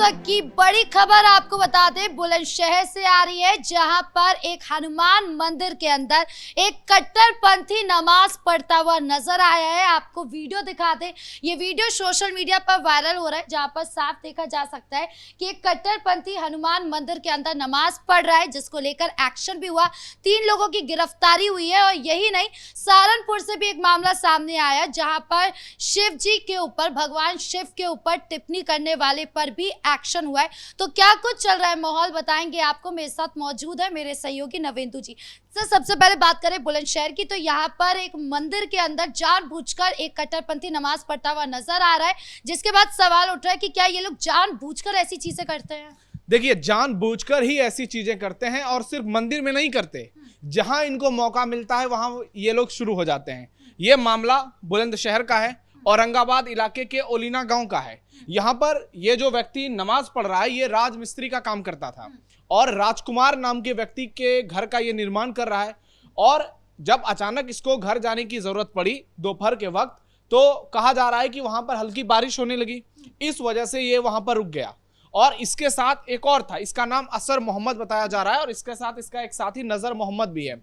वक्त की बड़ी खबर आपको बता दें, बुलंदशहर से आ रही है, जहां पर एक हनुमान मंदिर के अंदर एक कट्टरपंथी नमाज पढ़ता हुआ नजर आया है। आपको वीडियो दिखा दें, ये वीडियो सोशल मीडिया पर वायरल हो रहा है, जहां पर साफ देखा जा सकता है कि एक कट्टरपंथी हनुमान मंदिर के अंदर नमाज पढ़ रहा है, जिसको लेकर एक्शन भी हुआ। 3 लोगों की गिरफ्तारी हुई है। और यही नहीं, सहारनपुर से भी एक मामला सामने आया, जहां पर शिव जी के ऊपर, भगवान शिव के ऊपर टिप्पणी करने वाले पर भी एक्शन हुआ है। तो क्या कुछ चल रहा है माहौल बताएंगे आपको। मेरे साथ मौजूद है मेरे सहयोगी नवेंदु जी। सर, सबसे पहले बात करें बुलंदशहर की, तो यहाँ पर एक मंदिर के अंदर जानबूझकर एक कट्टरपंथी नमाज पढ़ता हुआ नजर आ रहा है, जिसके बाद सवाल उठ रहा है कि क्या ये लोग जानबूझकर ऐसी चीजें करते हैं। देखिए, जानबूझकर ही ऐसी चीजें करते हैं, और सिर्फ मंदिर में नहीं करते, जहां इनको मौका मिलता है वहां ये लोग शुरू हो जाते हैं। ये मामला बुलंदशहर का है, औरंगाबाद इलाके के ओलीना गांव का है। यहाँ पर ये जो व्यक्ति नमाज पढ़ रहा है, ये राजमिस्त्री का काम करता था और राजकुमार नाम के व्यक्ति के घर का ये निर्माण कर रहा है। और जब अचानक इसको घर जाने की जरूरत पड़ी दोपहर के वक्त, तो कहा जा रहा है कि वहां पर हल्की बारिश होने लगी, इस वजह से ये वहां पर रुक गया। और इसके साथ एक और था, इसका नाम असर मोहम्मद बताया जा रहा है, और इसके साथ इसका एक साथी नजर मोहम्मद भी है।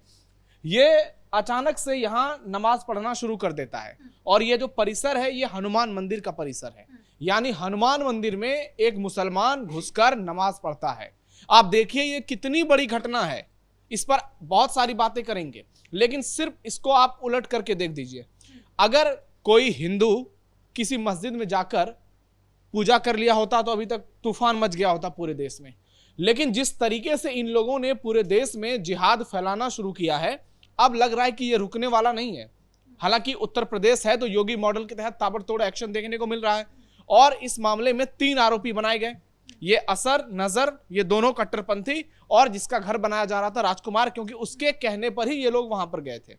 ये अचानक से यहाँ नमाज पढ़ना शुरू कर देता है, और ये जो परिसर है ये हनुमान मंदिर का परिसर है। यानी हनुमान मंदिर में एक मुसलमान घुसकर नमाज पढ़ता है। आप देखिए ये कितनी बड़ी घटना है। इस पर बहुत सारी बातें करेंगे, लेकिन सिर्फ इसको आप उलट करके देख दीजिए। अगर कोई हिंदू किसी मस्जिद में जाकर पूजा कर लिया होता तो अभी तक तूफान मच गया होता पूरे देश में। लेकिन जिस तरीके से इन लोगों ने पूरे देश में जिहाद फैलाना शुरू किया है, अब लग रहा है कि ये रुकने वाला नहीं है। हालांकि उत्तर प्रदेश है तो योगी मॉडल के तहत ताबड़तोड़ एक्शन देखने को मिल रहा है, और इस मामले में 3 आरोपी बनाए गए। ये असर, नजर, ये दोनों कट्टरपंथी, और जिसका घर बनाया जा रहा था राजकुमार, क्योंकि उसके कहने पर ही ये लोग वहां पर गए थे।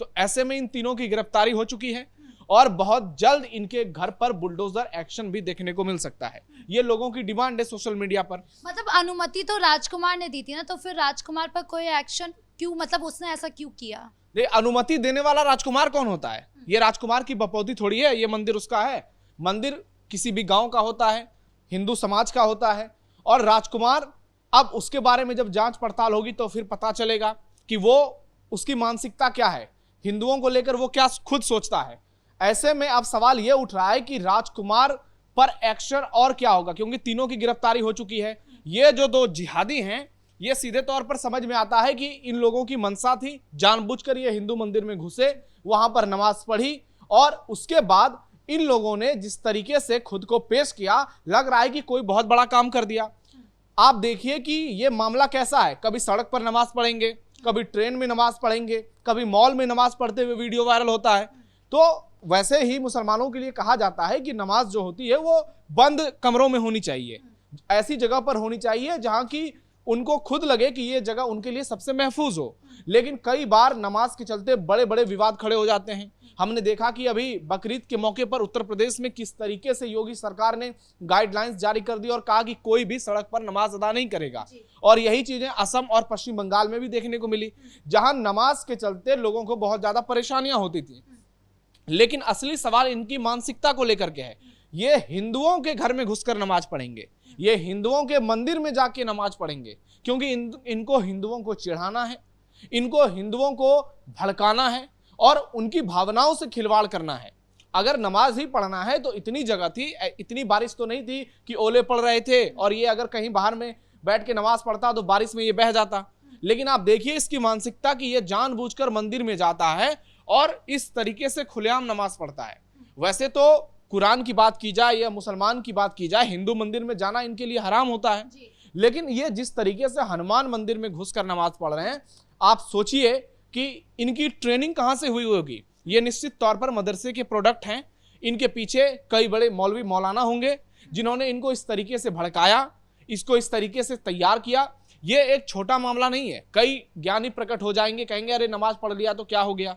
तो ऐसे में इन तीनों की गिरफ्तारी हो चुकी है, और बहुत जल्द इनके घर पर बुलडोजर एक्शन भी देखने को मिल सकता है। ये लोगों की डिमांड है सोशल मीडिया पर। मतलब अनुमति तो राजकुमार ने दी थी ना, तो फिर राजकुमार पर कोई एक्शन क्यों, मतलब उसने ऐसा क्यों किया। अनुमति देने वाला राजकुमार कौन होता है? ये राजकुमार की बपौती थोड़ी है, ये मंदिर उसका है। मंदिर किसी भी गांव का होता है, हिंदू समाज का होता है, और राजकुमार, अब उसके बारे में जब जांच पड़ताल होगी तो फिर पता चलेगा कि वो, उसकी मानसिकता क्या है, हिंदुओं को लेकर वो क्या खुद सोचता है। ऐसे में अब सवाल ये उठ रहा है कि राजकुमार पर एक्शन और क्या होगा, क्योंकि तीनों की गिरफ्तारी हो चुकी है। ये जो 2 जिहादी हैं, ये सीधे तौर पर समझ में आता है कि इन लोगों की मंशा थी, जानबूझकर ये हिंदू मंदिर में घुसे, वहां पर नमाज पढ़ी, और उसके बाद इन लोगों ने जिस तरीके से खुद को पेश किया, लग रहा है कि कोई बहुत बड़ा काम कर दिया। आप देखिए कि ये मामला कैसा है, कभी सड़क पर नमाज पढ़ेंगे, कभी ट्रेन में नमाज पढ़ेंगे, कभी मॉल में नमाज पढ़ते हुए वीडियो वायरल होता है। तो वैसे ही मुसलमानों के लिए कहा जाता है कि नमाज जो होती है वो बंद कमरों में होनी चाहिए, ऐसी जगह पर होनी चाहिए जहां की उनको खुद लगे कि ये जगह उनके लिए सबसे महफूज हो। लेकिन कई बार नमाज के चलते बड़े बड़े विवाद खड़े हो जाते हैं। हमने देखा कि अभी बकरीद के मौके पर उत्तर प्रदेश में किस तरीके से योगी सरकार ने गाइडलाइंस जारी कर दी और कहा कि कोई भी सड़क पर नमाज अदा नहीं करेगा। और यही चीजें असम और पश्चिम बंगाल में भी देखने को मिली, जहां नमाज के चलते लोगों को बहुत ज्यादा परेशानियां होती थी। लेकिन असली सवाल इनकी मानसिकता को लेकर के है। ये हिंदुओं के घर में घुसकर नमाज पढ़ेंगे, ये हिंदुओं के मंदिर में जाके नमाज पढ़ेंगे, क्योंकि इनको हिंदुओं को चिढ़ाना है, इनको हिंदुओं को भड़काना है, और उनकी भावनाओं से खिलवाड़ करना है। अगर नमाज ही पढ़ना है तो इतनी जगह थी, इतनी बारिश तो नहीं थी कि ओले पड़ रहे थे, और ये अगर कहीं बाहर में बैठ के नमाज पढ़ता तो बारिश में ये बह जाता। लेकिन आप देखिए इसकी मानसिकता कि ये जानबूझकर मंदिर में जाता है और इस तरीके से खुलेआम नमाज पढ़ता है। वैसे तो कुरान की बात की जाए या मुसलमान की बात की जाए, हिंदू मंदिर में जाना इनके लिए हराम होता है। लेकिन ये जिस तरीके से हनुमान मंदिर में घुसकर नमाज पढ़ रहे हैं, आप सोचिए कि इनकी ट्रेनिंग कहां से हुई होगी। ये निश्चित तौर पर मदरसे के प्रोडक्ट हैं। इनके पीछे कई बड़े मौलवी मौलाना होंगे जिन्होंने इनको इस तरीके से भड़काया, इसको इस तरीके से तैयार किया। ये एक छोटा मामला नहीं है। कई ज्ञानी प्रकट हो जाएंगे, कहेंगे अरे नमाज पढ़ लिया तो क्या हो गया।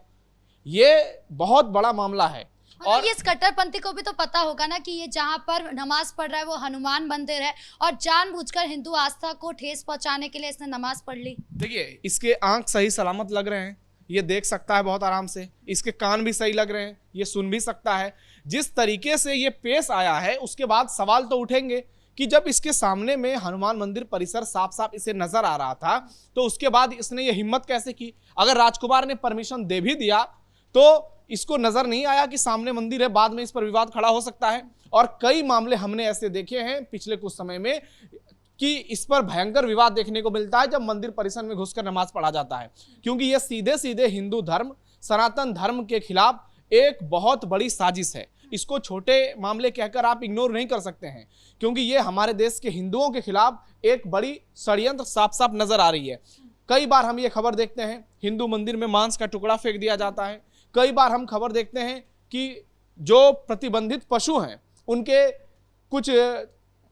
ये बहुत बड़ा मामला है। और ये इस कट्टरपंथी को भी तो पता होगा ना कि ये जहाँ पर नमाज पढ़ रहा है वो हनुमान मंदिर है, और जानबूझकर हिंदू आस्था को ठेस पहुंचाने के लिए इसने नमाज पढ़ ली। देखिए, इसके आंख सही सलामत लग रहे हैं, ये देख सकता है बहुत आराम से, इसके कान भी सही लग रहे हैं, ये सुन भी सकता है। जिस तरीके से ये पेश आया है, उसके बाद सवाल तो उठेंगे कि जब इसके सामने में हनुमान मंदिर परिसर साफ साफ इसे नजर आ रहा था, तो उसके बाद इसने ये हिम्मत कैसे की? अगर राजकुमार ने परमिशन दे भी दिया तो इसको नजर नहीं आया कि सामने मंदिर है, बाद में इस पर विवाद खड़ा हो सकता है। और कई मामले हमने ऐसे देखे हैं पिछले कुछ समय में कि इस पर भयंकर विवाद देखने को मिलता है जब मंदिर परिसर में घुसकर नमाज पढ़ा जाता है, क्योंकि यह सीधे सीधे हिंदू धर्म, सनातन धर्म के खिलाफ एक बहुत बड़ी साजिश है। इसको छोटे मामले कहकर आप इग्नोर नहीं कर सकते हैं, क्योंकि ये हमारे देश के हिंदुओं के खिलाफ एक बड़ी षड्यंत्र साफ साफ नजर आ रही है। कई बार हम ये खबर देखते हैं हिंदू मंदिर में मांस का टुकड़ा फेंक दिया जाता है। कई बार हम खबर देखते हैं कि जो प्रतिबंधित पशु हैं उनके कुछ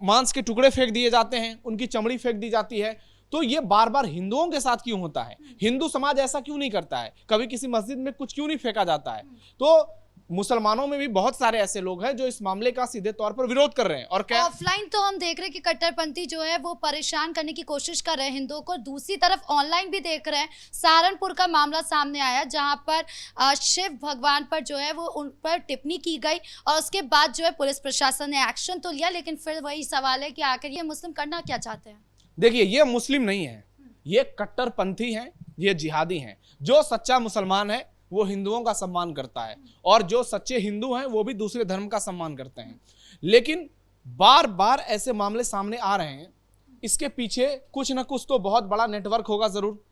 मांस के टुकड़े फेंक दिए जाते हैं, उनकी चमड़ी फेंक दी जाती है। तो ये बार बार हिंदुओं के साथ क्यों होता है? हिंदू समाज ऐसा क्यों नहीं करता है? कभी किसी मस्जिद में कुछ क्यों नहीं फेंका जाता है? तो मुसलमानों में भी बहुत सारे ऐसे लोग हैं जो इस मामले का सीधे तौर पर विरोध कर रहे हैं। और क्या ऑफलाइन तो हम देख रहे हैं कि कट्टरपंथी जो है वो परेशान करने की कोशिश कर रहे हैं हिंदुओं को, दूसरी तरफ ऑनलाइन भी देख रहे हैं। सहारनपुर का मामला सामने आया जहां पर शिव भगवान पर जो है वो उन पर टिप्पणी की गई और उसके बाद जो है पुलिस प्रशासन ने एक्शन तो लिया, लेकिन फिर वही सवाल है कि आखिर ये मुस्लिम करना क्या चाहते हैं? देखिए, ये मुस्लिम नहीं है, ये कट्टरपंथी हैं, ये जिहादी हैं। जो सच्चा मुसलमान है वो हिंदुओं का सम्मान करता है और जो सच्चे हिंदू हैं वो भी दूसरे धर्म का सम्मान करते हैं। लेकिन बार बार ऐसे मामले सामने आ रहे हैं, इसके पीछे कुछ ना कुछ तो बहुत बड़ा नेटवर्क होगा जरूर।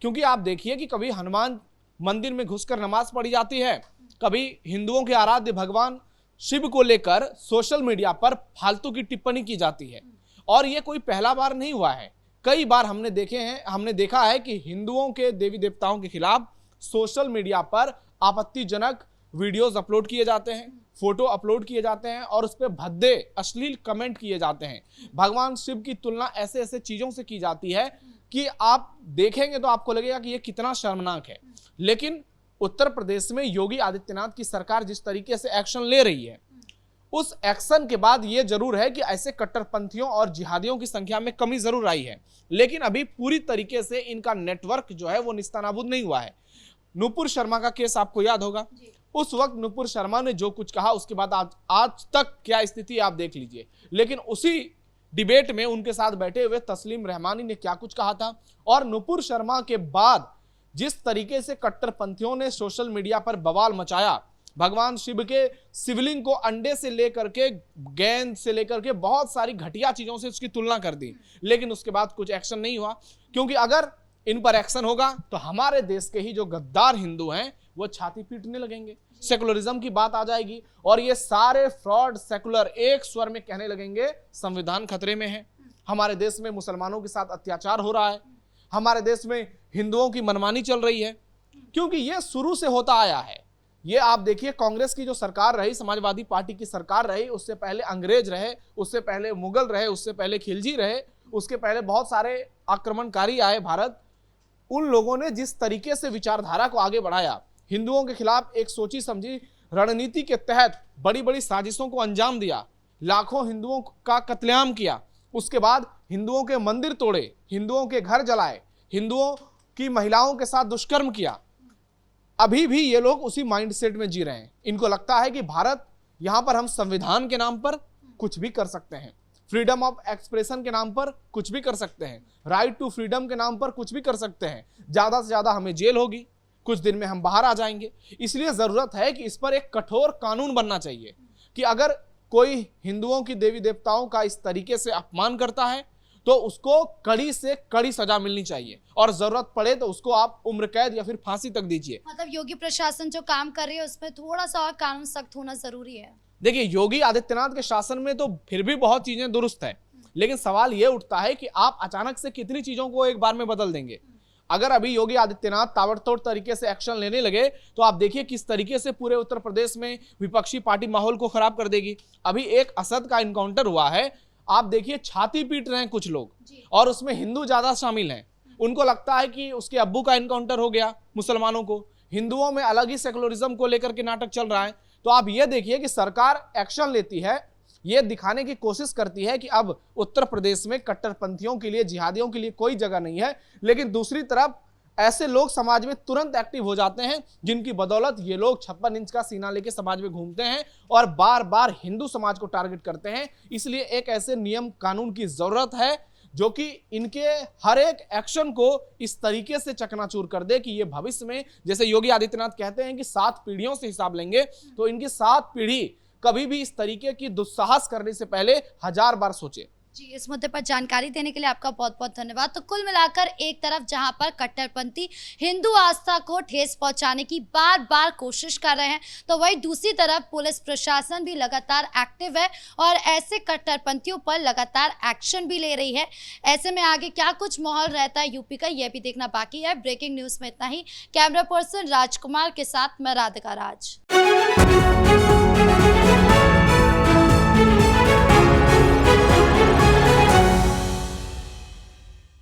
क्योंकि आप देखिए कि कभी हनुमान मंदिर में घुसकर नमाज पढ़ी जाती है, कभी हिंदुओं के आराध्य भगवान शिव को लेकर सोशल मीडिया पर फालतू की टिप्पणी की जाती है। और ये कोई पहला बार नहीं हुआ है, कई बार हमने देखा है कि हिंदुओं के देवी देवताओं के खिलाफ सोशल मीडिया पर आपत्तिजनक वीडियोस अपलोड किए जाते हैं, फोटो अपलोड किए जाते हैं और उस पर भद्दे अश्लील कमेंट किए जाते हैं। भगवान शिव की तुलना ऐसे ऐसे चीजों से की जाती है कि आप देखेंगे तो आपको लगेगा कि ये कितना शर्मनाक है। लेकिन उत्तर प्रदेश में योगी आदित्यनाथ की सरकार जिस तरीके से एक्शन ले रही है, उस एक्शन के बाद ये जरूर है कि ऐसे कट्टरपंथियों और जिहादियों की संख्या में कमी जरूर आई है, लेकिन अभी पूरी तरीके से इनका नेटवर्क जो है वो निस्तानाबूद नहीं हुआ है। नुपुर शर्मा का केस आपको याद होगा, उस वक्त नुपुर शर्मा ने जो कुछ कहा उसके बाद आज तक क्या स्थिति आप देख लीजिए। लेकिन उसी डिबेट में उनके साथ बैठे हुए तस्लीम रहमानी ने क्या कुछ कहा था, और नुपुर शर्मा के बाद जिस तरीके से कट्टरपंथियों ने सोशल मीडिया पर बवाल मचाया, भगवान शिव के शिवलिंग को अंडे से लेकर के गेंद से लेकर के बहुत सारी घटिया चीजों से उसकी तुलना कर दी, लेकिन उसके बाद कुछ एक्शन नहीं हुआ। क्योंकि अगर इन पर एक्शन होगा तो हमारे देश के ही जो गद्दार हिंदू हैं वो छाती पीटने लगेंगे, सेकुलरिज्म की बात आ जाएगी और ये सारे फ्रॉड सेकुलर एक स्वर में कहने लगेंगे संविधान खतरे में है, हमारे देश में मुसलमानों के साथ अत्याचार हो रहा है, हमारे देश में हिंदुओं की मनमानी चल रही है। क्योंकि ये शुरू से होता आया है। ये आप देखिए, कांग्रेस की जो सरकार रही, समाजवादी पार्टी की सरकार रही, उससे पहले अंग्रेज रहे, उससे पहले मुगल रहे, उससे पहले खिलजी रहे, उसके पहले बहुत सारे आक्रमणकारी आए भारत। उन लोगों ने जिस तरीके से विचारधारा को आगे बढ़ाया, हिंदुओं के खिलाफ एक सोची समझी रणनीति के तहत बड़ी बड़ी साजिशों को अंजाम दिया, लाखों हिंदुओं का कत्लेआम किया, उसके बाद हिंदुओं के मंदिर तोड़े, हिंदुओं के घर जलाए, हिंदुओं की महिलाओं के साथ दुष्कर्म किया। अभी भी ये लोग उसी माइंडसेट में जी रहे हैं। इनको लगता है कि भारत, यहां पर हम संविधान के नाम पर कुछ भी कर सकते हैं, फ्रीडम ऑफ एक्सप्रेशन के नाम पर कुछ भी कर सकते हैं, राइट टू फ्रीडम के नाम पर कुछ भी कर सकते हैं, ज्यादा से ज्यादा हमें जेल होगी, कुछ दिन में हम बाहर आ जाएंगे। इसलिए जरूरत है कि इस पर एक कठोर कानून बनना चाहिए कि अगर कोई हिंदुओं की देवी देवताओं का इस तरीके से अपमान करता है तो उसको कड़ी से कड़ी सजा मिलनी चाहिए और जरूरत पड़े तो उसको आप उम्र कैद या फिर फांसी तक दीजिए। मतलब योगी प्रशासन जो काम कर रही है उसमें थोड़ा सा और कानून सख्त होना जरूरी है। देखिए, योगी आदित्यनाथ के शासन में तो फिर भी बहुत चीजें दुरुस्त है, लेकिन सवाल यह उठता है कि आप अचानक से कितनी चीजों को एक बार में बदल देंगे। अगर अभी योगी आदित्यनाथ ताबड़तोड़ तरीके से एक्शन लेने लगे तो आप देखिए किस तरीके से पूरे उत्तर प्रदेश में विपक्षी पार्टी माहौल को खराब कर देगी। अभी एक असद का इनकाउंटर हुआ है, आप देखिए छाती पीट रहे हैं कुछ लोग और उसमें हिंदू ज्यादा शामिल हैं। उनको लगता है कि उसके अब्बू का इनकाउंटर हो गया मुसलमानों को, हिंदुओं में अलग ही सेकुलरिज्म को लेकर के नाटक चल रहा है। तो आप ये देखिए कि सरकार एक्शन लेती है, ये दिखाने की कोशिश करती है कि अब उत्तर प्रदेश में कट्टरपंथियों के लिए, जिहादियों के लिए कोई जगह नहीं है, लेकिन दूसरी तरफ ऐसे लोग समाज में तुरंत एक्टिव हो जाते हैं, जिनकी बदौलत ये लोग 56 इंच का सीना लेके समाज में घूमते हैं और बार बार हिंदू समाज को टारगेट करते हैं। इसलिए एक ऐसे नियम कानून की जरूरत है जो कि इनके हर एक एक्शन को इस तरीके से चकनाचूर कर दे कि ये भविष्य में, जैसे योगी आदित्यनाथ कहते हैं कि 7 पीढ़ियों से हिसाब लेंगे, तो इनकी 7 पीढ़ी कभी भी इस तरीके की दुस्साहस करने से पहले 1000 बार सोचे। जी, इस मुद्दे पर जानकारी देने के लिए आपका बहुत बहुत धन्यवाद। तो कुल मिलाकर एक तरफ जहां पर कट्टरपंथी हिंदू आस्था को ठेस पहुंचाने की बार बार कोशिश कर रहे हैं, तो वहीं दूसरी तरफ पुलिस प्रशासन भी लगातार एक्टिव है और ऐसे कट्टरपंथियों पर लगातार एक्शन भी ले रही है। ऐसे में आगे क्या कुछ माहौल रहता है यूपी का, यह भी देखना बाकी है। ब्रेकिंग न्यूज में इतना ही। कैमरा पर्सन राजकुमार के साथ मैं राधिका राज।